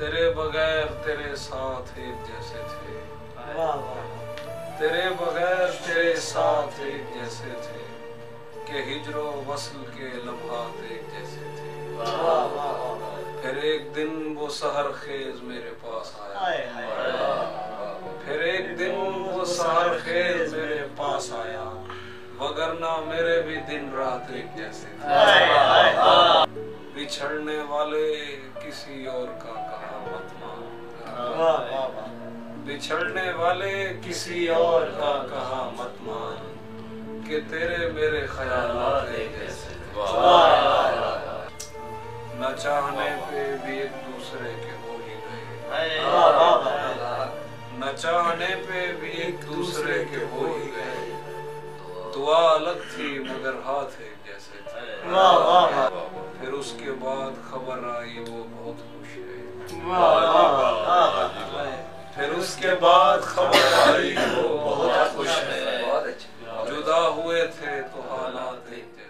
तेरे बगैर तेरे साथ एक जैसे थे, वाह वाह, तेरे बगैर तेरे साथ एक जैसे थे, कि हिजरो वस्ल के लम्हात एक जैसे थे। वाह वाह, फिर एक दिन वो सहर खेज मेरे पास आया, फिर एक दिन वो सहर खेज मेरे पास आया, वगरना मेरे भी दिन रात एक जैसे थे। बिछड़ने वाले किसी और का कहा मत मान, बिछड़ने वाले किसी और का कहा मत मान, कि तेरे मेरे ख्यालात एक जैसे थे। न चाहने पे भी एक दूसरे के हो ही गए, न चाहने पे भी एक दूसरे के हो ही गए, दुआ अलग थी मगर हाथ एक जैसे थे। फिर उसके बाद खबर आई वो बहुत खुश है, फिर उसके बाद खबर आई वो बहुत खुश है, जुदा हुए थे तो हालात एक जैसे।